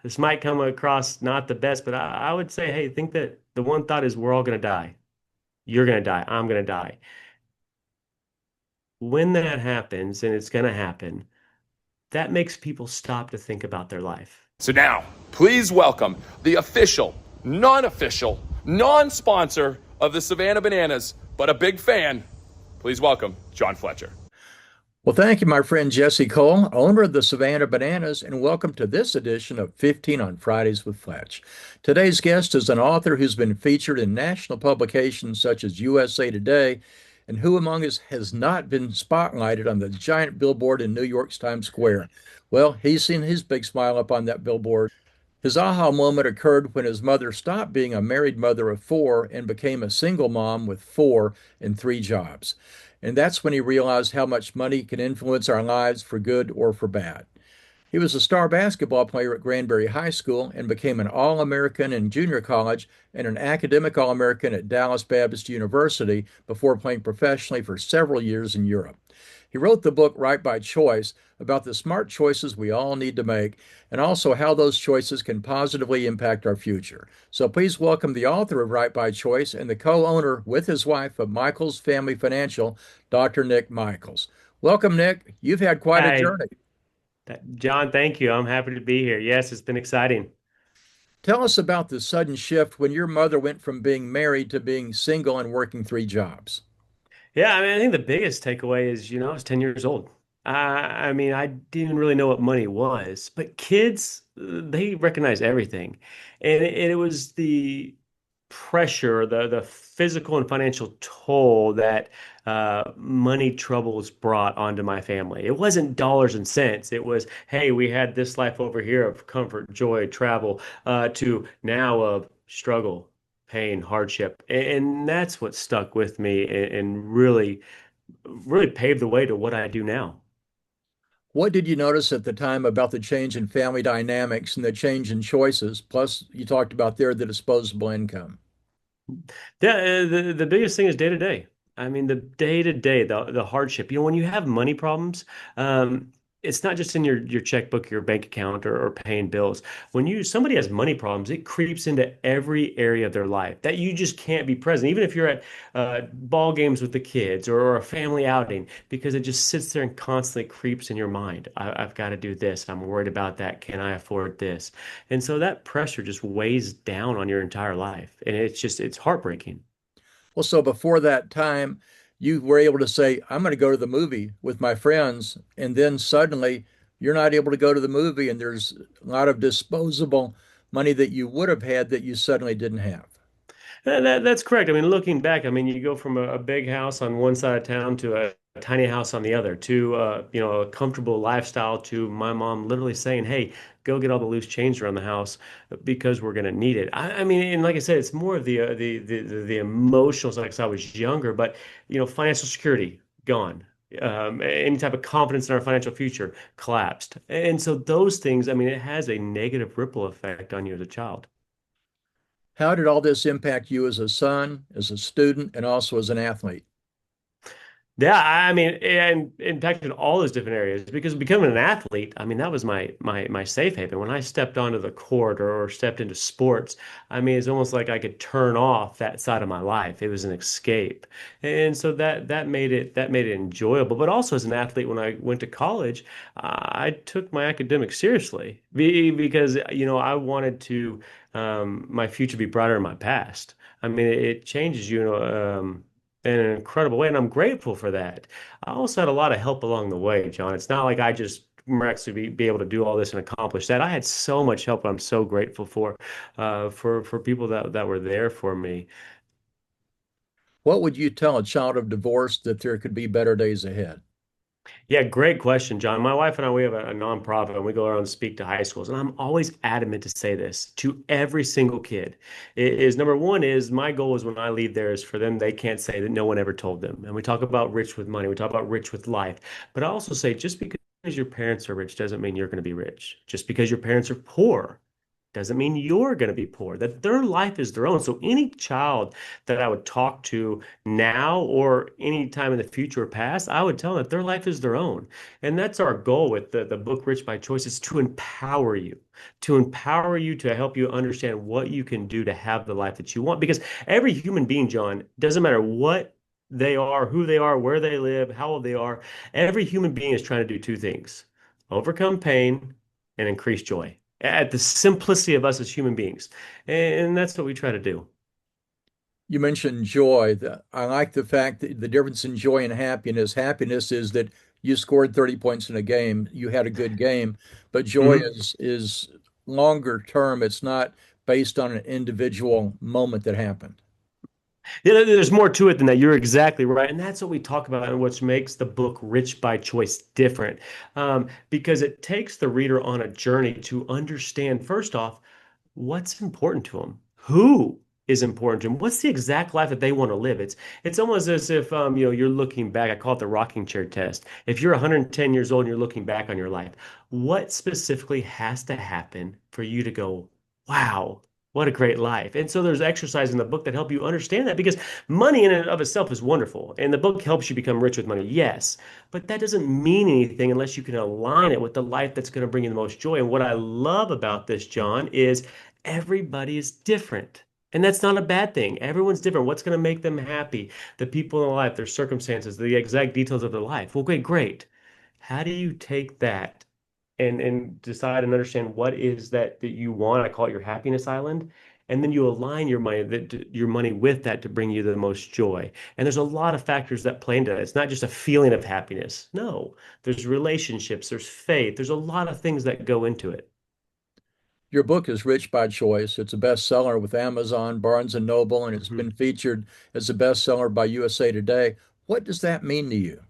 this might come across not the best, but I would say, hey, think that the one thought is we're all going to die. You're going to die. I'm going to die. When that happens, and it's going to happen, that makes people stop to think about their life. So now, please welcome the official, non-official, non-sponsor of the Savannah Bananas, but a big fan. Please welcome John Fletcher. Well, thank you, my friend Jesse Cole, owner of the Savannah Bananas, and welcome to this edition of 15 on Fridays with Fletch. Today's guest is an author who's been featured in national publications such as USA Today, and who among us has not been spotlighted on the giant billboard in New York's Times Square? Well, he's seen his big smile up on that billboard. His aha moment occurred when his mother stopped being a married mother of four and became a single mom with four and three jobs. And that's when he realized how much money can influence our lives for good or for bad. He was a star basketball player at Granbury High School and became an All-American in junior college and an academic All-American at Dallas Baptist University before playing professionally for several years in Europe. He wrote the book Right by Choice about the smart choices we all need to make and also how those choices can positively impact our future. So please welcome the author of Right by Choice and the co-owner with his wife of Michels Family Financial, Dr. Nick Michels. Welcome, Nick. You've had quite a Hi, journey. John, thank you. I'm happy to be here. Yes, it's been exciting. Tell us about the sudden shift when your mother went from being married to being single and working three jobs. Yeah, I mean, I think the biggest takeaway is, I was 10 years old. I mean, I didn't really know what money was, but kids, they recognize everything. And it was the pressure, the physical and financial toll that money troubles brought onto my family. It wasn't dollars and cents. It was, hey, we had this life over here of comfort, joy, travel, to now of struggle, pain, hardship. And that's what stuck with me and really paved the way to what I do now. What did you notice at the time about the change in family dynamics and the change in choices? Plus, you talked about there the disposable income. The biggest thing is day to day. I mean, the day to day, the hardship. When you have money problems, it's not just in your checkbook, your bank account, or paying bills. When somebody has money problems, it creeps into every area of their life that you just can't be present, even if you're at ball games with the kids or a family outing, because it just sits there and constantly creeps in your mind. I've got to do this. I'm worried about that. Can I afford this? And so that pressure just weighs down on your entire life. And it's heartbreaking. Well, so before that time, you were able to say, I'm going to go to the movie with my friends. And then suddenly you're not able to go to the movie, and there's a lot of disposable money that you would have had that you suddenly didn't have. That's correct. I mean, looking back, I mean, you go from a big house on one side of town to a tiny house on the other, to a comfortable lifestyle, to my mom literally saying, "Hey, go get all the loose change around the house because we're going to need it." I mean, and like I said, it's more of the emotional side because I was younger, but financial security gone. Any type of confidence in our financial future collapsed, and so those things. I mean, it has a negative ripple effect on you as a child. How did all this impact you as a son, as a student, and also as an athlete? Yeah, I mean, and impacted all those different areas because becoming an athlete, I mean, that was my safe haven. When I stepped onto the court or stepped into sports, I mean, it's almost like I could turn off that side of my life. It was an escape, and so that made it enjoyable. But also as an athlete, when I went to college, I took my academics seriously because I wanted to my future be brighter than my past. I mean, it changes you, in an incredible way, and I'm grateful for that. I also had a lot of help along the way, John. It's not like I just miraculously be able to do all this and accomplish that. I had so much help. I'm so grateful for people that were there for me. What would you tell a child of divorce that there could be better days ahead? Yeah, great question, John. My wife and I, we have a nonprofit and we go around and speak to high schools. And I'm always adamant to say this to every single kid. Is number one is my goal is when I leave there is for them, they can't say that no one ever told them. And we talk about rich with money, we talk about rich with life. But I also say just because your parents are rich doesn't mean you're going to be rich. Just because your parents are poor doesn't mean you're going to be poor, that their life is their own. So any child that I would talk to now or any time in the future or past, I would tell them that their life is their own. And that's our goal with the book Rich by Choice is to empower you to help you understand what you can do to have the life that you want. Because every human being, John, doesn't matter what they are, who they are, where they live, how old they are, every human being is trying to do two things: overcome pain and increase joy at the simplicity of us as human beings. And that's what we try to do. You mentioned joy. I like the fact that the difference in joy and happiness. Happiness is that you scored 30 points in a game, you had a good game, but joy Mhm. is longer term. It's not based on an individual moment that happened. Yeah, there's more to it than that. You're exactly right. And that's what we talk about and what makes the book Rich by Choice different. Because it takes the reader on a journey to understand, first off, what's important to them, who is important to them, what's the exact life that they want to live. It's almost as if you're looking back. I call it the rocking chair test. If you're 110 years old and you're looking back on your life, what specifically has to happen for you to go, wow, what a great life? And so there's exercise in the book that help you understand that, because money in and of itself is wonderful, and the book helps you become rich with money, yes, but that doesn't mean anything unless you can align it with the life that's going to bring you the most joy. And what I love about this, John, is everybody is different. And that's not a bad thing. Everyone's different. What's going to make them happy? The people in their life, their circumstances, the exact details of their life. Well, great, great. How do you take that and decide and understand what is that you want? I call it your happiness island. And then you align your money with that to bring you the most joy. And there's a lot of factors that play into that. It's not just a feeling of happiness. No, there's relationships, there's faith, there's a lot of things that go into it. Your book is Rich by Choice. It's a bestseller with Amazon, Barnes and Noble, and it's Mhm. been featured as a bestseller by USA Today. What does that mean to you?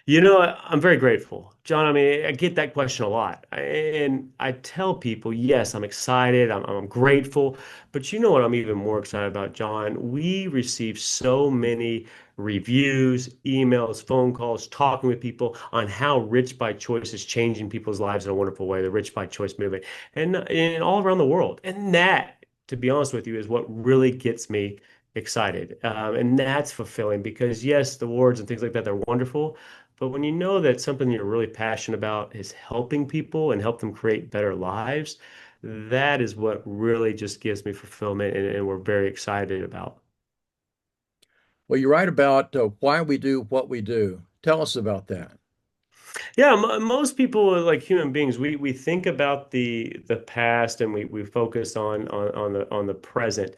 I'm very grateful, John. I mean, I get that question a lot. And I tell people, yes, I'm excited, I'm grateful. But you know what I'm even more excited about, John? We receive so many reviews, emails, phone calls, talking with people on how Rich by Choice is changing people's lives in a wonderful way, the Rich by Choice movement, and all around the world. And that, to be honest with you, is what really gets me excited. And that's fulfilling because, yes, the awards and things like that, they're wonderful. But when you know that something you're really passionate about is helping people and help them create better lives, that is what really just gives me fulfillment, and we're very excited about. Well, you write about why we do what we do. Tell us about that. Yeah, most people, like human beings, we think about the past, and we focus on the present.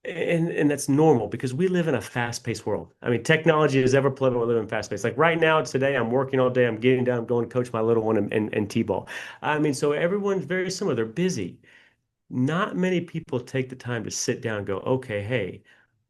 And that's normal because we live in a fast-paced world. I mean, technology is ever prevalent. We live in fast-paced. Like right now, today, I'm working all day. I'm getting down, I'm going to coach my little one and T-ball. I mean, so everyone's very similar. They're busy. Not many people take the time to sit down and go, okay, hey,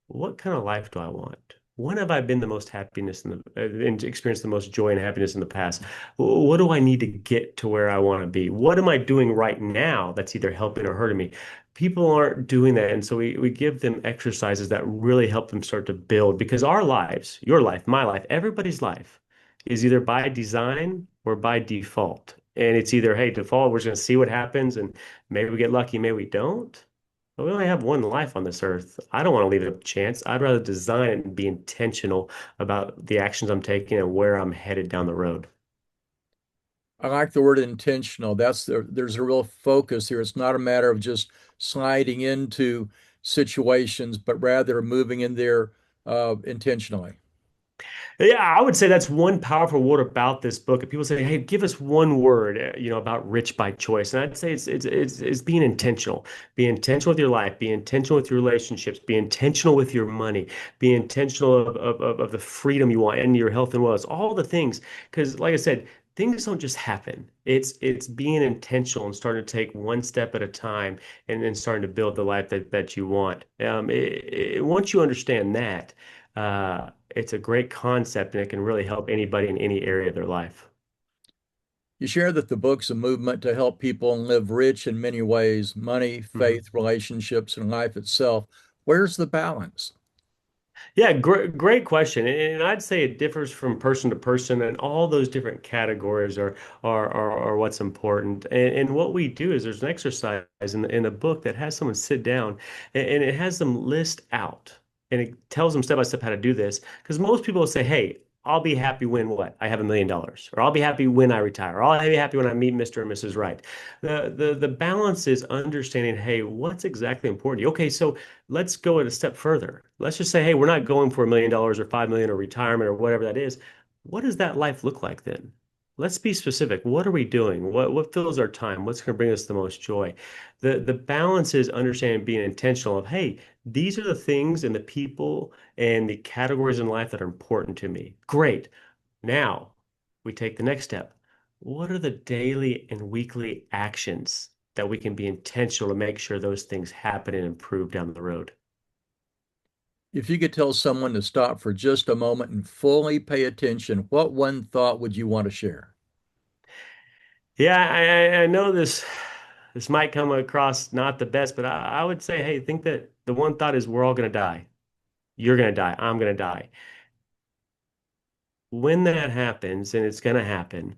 what kind of life do I want? When have I been the most happiness and experienced the most joy and happiness in the past? What do I need to get to where I want to be? What am I doing right now that's either helping or hurting me? People aren't doing that. And so we give them exercises that really help them start to build, because our lives, your life, my life, everybody's life is either by design or by default. And it's either, hey, default, we're just going to see what happens, and maybe we get lucky, maybe we don't. But we only have one life on this earth. I don't want to leave it up to chance. I'd rather design it and be intentional about the actions I'm taking and where I'm headed down the road. I like the word intentional. There's a real focus here. It's not a matter of just sliding into situations, but rather moving in there intentionally. Yeah, I would say that's one powerful word about this book. If people say, "Hey, give us one word," about rich by choice, and I'd say it's being intentional. Be intentional with your life. Be intentional with your relationships. Be intentional with your money. Be intentional of the freedom you want and your health and wellness. All the things, because, like I said, things don't just happen. It's being intentional and starting to take one step at a time, and then starting to build the life that you want. Once you understand that. It's a great concept, and it can really help anybody in any area of their life. You share that the book's a movement to help people live rich in many ways, money, Mhm. faith, relationships, and life itself. Where's the balance? Yeah, great question. And I'd say it differs from person to person, and all those different categories are what's important. And what we do is there's an exercise in a book that has someone sit down and it has them list out and it tells them step by step how to do this. Because most people will say, hey, I'll be happy when what? I have $1 million, or I'll be happy when I retire, or I'll be happy when I meet Mr. and Mrs. Right. The balance is understanding, hey, what's exactly important to you? Okay, so let's go a step further. Let's just say, hey, we're not going for $1 million or 5 million or retirement or whatever that is. What does that life look like then? Let's be specific. What are we doing? What fills our time? What's going to bring us the most joy? The balance is understanding being intentional of, hey, these are the things and the people and the categories in life that are important to me. Great. Now we take the next step. What are the daily and weekly actions that we can be intentional to make sure those things happen and improve down the road? If you could tell someone to stop for just a moment and fully pay attention, what one thought would you want to share? Yeah, I know this might come across not the best, but I would say, hey, think that the one thought is we're all going to die. You're going to die. I'm going to die. When that happens, and it's going to happen,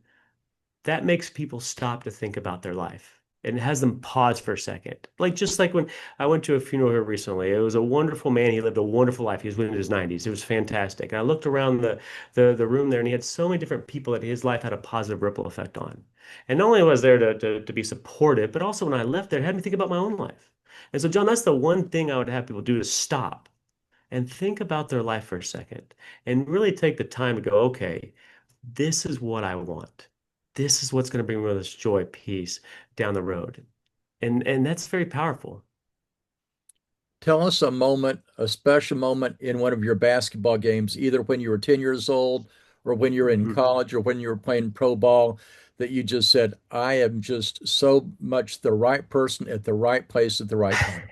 that makes people stop to think about their life and has them pause for a second. Just like when I went to a funeral here recently, it was a wonderful man. He lived a wonderful life. He was in his 90s. It was fantastic. And I looked around the room there, and he had so many different people that his life had a positive ripple effect on. And not only was there to be supportive, but also when I left there, it had me think about my own life. And so, John, that's the one thing I would have people do to stop and think about their life for a second and really take the time to go, okay, this is what I want. This is what's going to bring me this joy, peace down the road. And that's very powerful. Tell us a moment, a special moment in one of your basketball games, either when you were 10 years old or when you were in Mhm. college or when you were playing pro ball, that you just said, I am just so much the right person at the right place at the right time.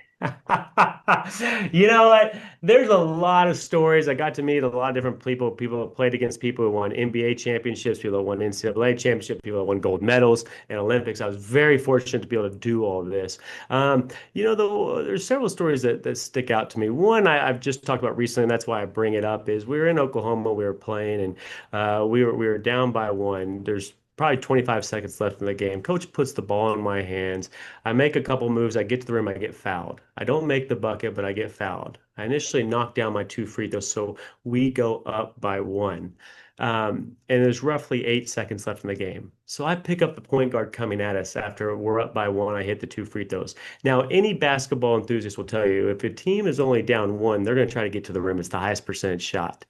You know what? There's a lot of stories. I got to meet a lot of different people. People who played against people who won NBA championships, people who won NCAA championships, people who won gold medals and Olympics. I was very fortunate to be able to do all of this. There's several stories that stick out to me. One I've just talked about recently, and that's why I bring it up, is we were in Oklahoma, we were playing, and we were down by one. There's probably 25 seconds left in the game. Coach puts the ball in my hands. I make a couple moves. I get to the rim. I get fouled. I don't make the bucket, but I get fouled. I initially knock down my two free throws, so we go up by one. And there's roughly 8 seconds left in the game. So I pick up the point guard coming at us after we're up by one. I hit the two free throws. Now, any basketball enthusiast will tell you if a team is only down one, they're going to try to get to the rim. It's the highest percentage shot.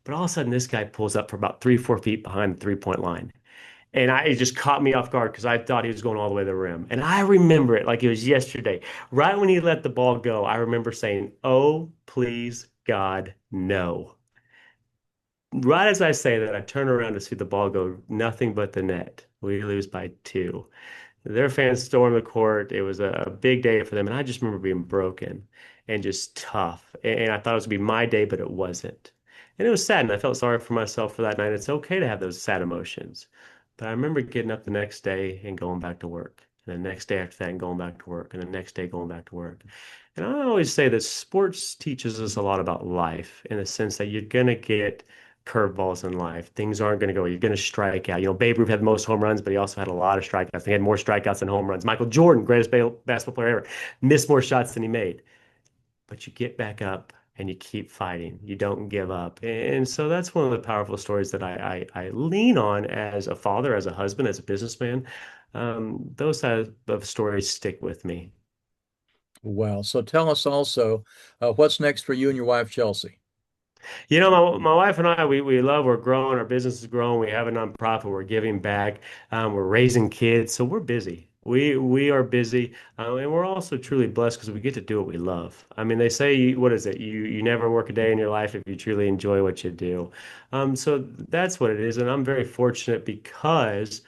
But all of a sudden, this guy pulls up for about 3, 4 feet behind the 3 point line. And it just caught me off guard because I thought he was going all the way to the rim. And I remember it like it was yesterday. Right when he let the ball go, I remember saying, oh, please, God, no. Right as I say that, I turn around to see the ball go nothing but the net. We lose by two. Their fans stormed the court. It was a big day for them. And I just remember being broken and just tough. And I thought it was going to be my day, but it wasn't. And it was sad. And I felt sorry for myself for that night. It's okay to have those sad emotions. But I remember getting up the next day and going back to work. And the next day after that, and going back to work. And the next day, going back to work. And I always say that sports teaches us a lot about life in the sense that you're going to get curveballs in life. Things aren't going to go. You're going to strike out. Babe Ruth had the most home runs, but he also had a lot of strikeouts. He had more strikeouts than home runs. Michael Jordan, greatest basketball player ever, missed more shots than he made. But you get back up and you keep fighting. You don't give up. And so that's one of the powerful stories that I lean on as a father, as a husband, as a businessman. Those type of stories stick with me. Wow. So tell us also, what's next for you and your wife, Chelsea? My wife and I, we love, we're growing, our business is growing. We have a nonprofit, we're giving back, we're raising kids. So we're busy. We are busy, and we're also truly blessed because we get to do what we love. I mean, they say, what is it? You never work a day in your life if you truly enjoy what you do. So that's what it is, and I'm very fortunate because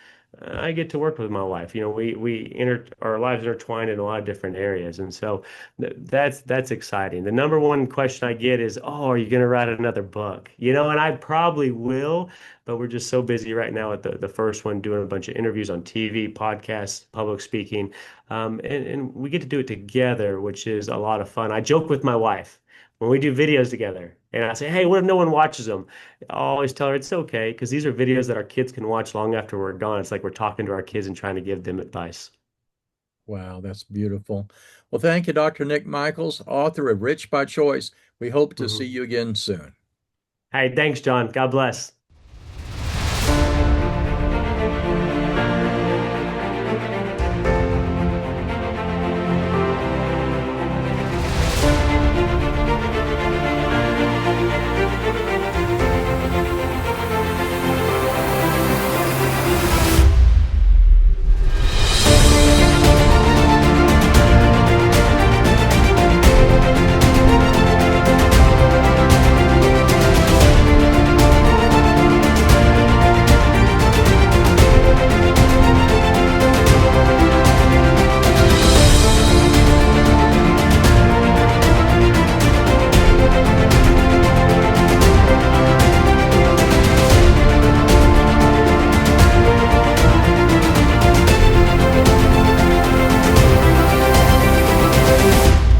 I get to work with my wife. We our lives intertwined in a lot of different areas, and so that's exciting. The number one question I get is, "Oh, are you going to write another book?" And I probably will, but we're just so busy right now with the first one, doing a bunch of interviews on TV, podcasts, public speaking, and we get to do it together, which is a lot of fun. I joke with my wife. when we do videos together. And I say, hey, what if no one watches them? I always tell her it's okay because these are videos that our kids can watch long after we're gone. It's like we're talking to our kids and trying to give them advice. Wow, that's beautiful. Well, thank you, Dr. Nick Michels, author of Rich by Choice. We hope to see Mhm. you again soon. Hey, thanks, John. God bless.